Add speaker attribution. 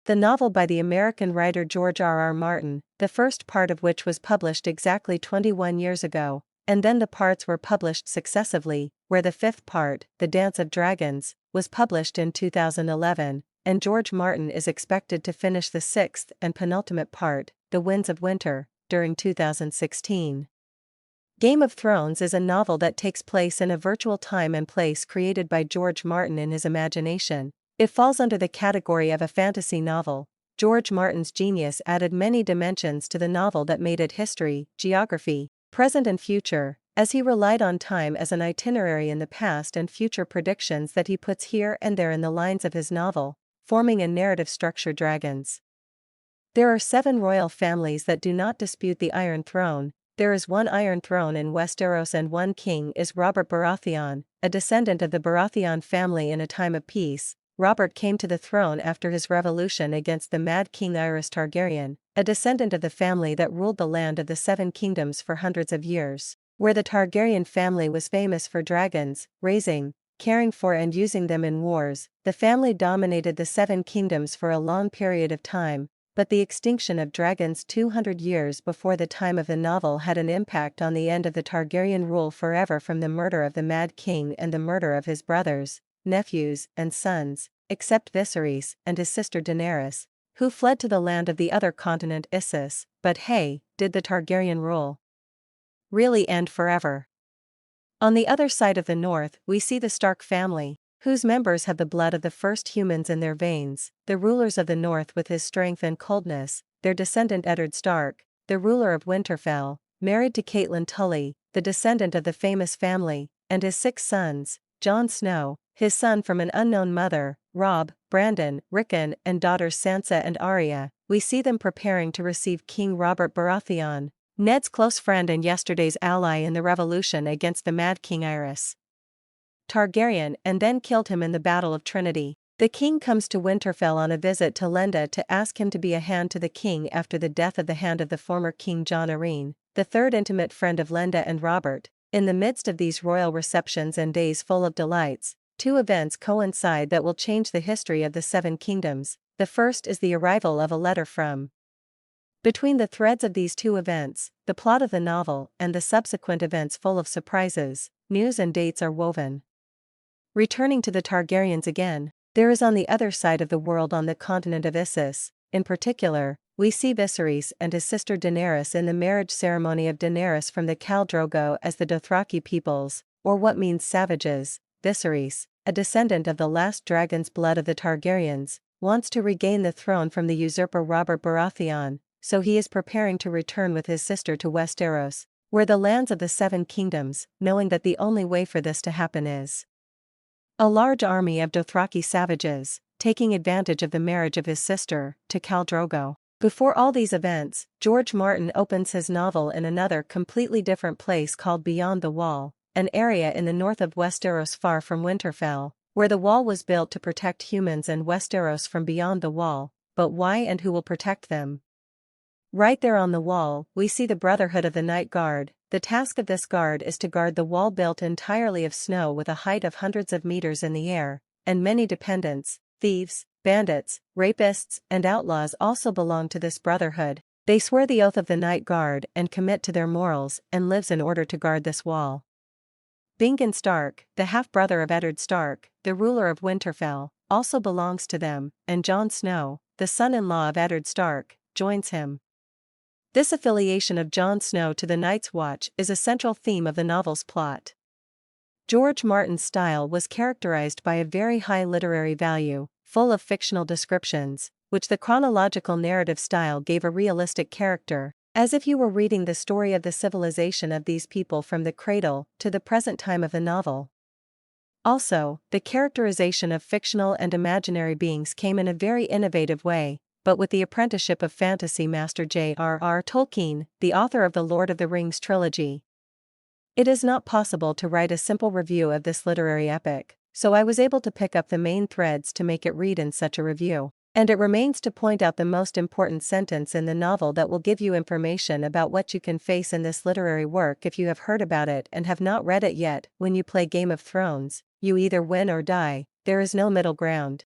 Speaker 1: the novel by the American writer George R. R. Martin, the first part of which was published exactly 21 years ago, and then the parts were published successively, where the fifth part, The Dance of Dragons, was published in 2011, and George Martin is expected to finish the sixth and penultimate part, The Winds of Winter, during 2016. Game of Thrones is a novel that takes place in a virtual time and place created by George Martin in his imagination. It falls under the category of a fantasy novel. George Martin's genius added many dimensions to the novel that made it history, geography, present and future, as he relied on time as an itinerary in the past and future predictions that he puts here and there in the lines of his novel, forming a narrative structure. Dragons. There are 7 royal families that do not dispute the Iron Throne. There is one Iron Throne in Westeros and one king is Robert Baratheon, a descendant of the Baratheon family in a time of peace. Robert came to the throne after his revolution against the Mad King Aerys Targaryen, a descendant of the family that ruled the land of the Seven Kingdoms for hundreds of years, where the Targaryen family was famous for dragons, raising, caring for and using them in wars. The family dominated the Seven Kingdoms for a long period of time, but the extinction of dragons 200 years before the time of the novel had an impact on the end of the Targaryen rule forever, from the murder of the Mad King and the murder of his brothers, nephews, and sons, except Viserys and his sister Daenerys, who fled to the land of the other continent Issus. But hey, did the Targaryen rule really end forever? On the other side of the north, we see the Stark family, whose members have the blood of the first humans in their veins, the rulers of the north with his strength and coldness, their descendant Eddard Stark, the ruler of Winterfell, married to Catelyn Tully, the descendant of the famous family, and his 6 sons, Jon Snow, his son from an unknown mother, Robb, Brandon, Rickon, and daughters Sansa and Arya. We see them preparing to receive King Robert Baratheon, Ned's close friend and yesterday's ally in the revolution against the Mad King Aerys Targaryen, and then killed him in the Battle of Trinity. The king comes to Winterfell on a visit to Lenda to ask him to be a hand to the king after the death of the hand of the former King Jon Arryn, the third intimate friend of Lenda and Robert. In the midst of these royal receptions and days full of delights, 2 events coincide that will change the history of the Seven Kingdoms. The first is the arrival of a letter from. Between the threads of these 2 events, the plot of the novel and the subsequent events full of surprises, news and dates are woven. Returning to the Targaryens again, there is on the other side of the world, on the continent of Issus, in particular, we see Viserys and his sister Daenerys in the marriage ceremony of Daenerys from the Khal Drogo as the Dothraki peoples, or what means savages. Viserys, a descendant of the last dragon's blood of the Targaryens, wants to regain the throne from the usurper Robert Baratheon, so he is preparing to return with his sister to Westeros, where the lands of the Seven Kingdoms, knowing that the only way for this to happen is a large army of Dothraki savages, taking advantage of the marriage of his sister to Khal Drogo. Before all these events, George Martin opens his novel in another completely different place called Beyond the Wall, an area in the north of Westeros far from Winterfell, where the wall was built to protect humans and Westeros from beyond the wall. But why and who will protect them? Right there on the wall, we see the Brotherhood of the Night Guard. The task of this guard is to guard the wall built entirely of snow with a height of hundreds of meters in the air, and many dependents, thieves, bandits, rapists, and outlaws also belong to this brotherhood. They swear the oath of the Night Guard and commit to their morals and lives in order to guard this wall. Bingen Stark, the half-brother of Eddard Stark, the ruler of Winterfell, also belongs to them, and Jon Snow, the son-in-law of Eddard Stark, joins him. This affiliation of Jon Snow to the Night's Watch is a central theme of the novel's plot. George Martin's style was characterized by a very high literary value, full of fictional descriptions, which the chronological narrative style gave a realistic character, as if you were reading the story of the civilization of these people from the cradle to the present time of the novel. Also, the characterization of fictional and imaginary beings came in a very innovative way, but with the apprenticeship of fantasy master J.R.R. Tolkien, the author of the Lord of the Rings trilogy. It is not possible to write a simple review of this literary epic, so I was able to pick up the main threads to make it read in such a review. And it remains to point out the most important sentence in the novel that will give you information about what you can face in this literary work if you have heard about it and have not read it yet. When you play Game of Thrones, you either win or die, there is no middle ground.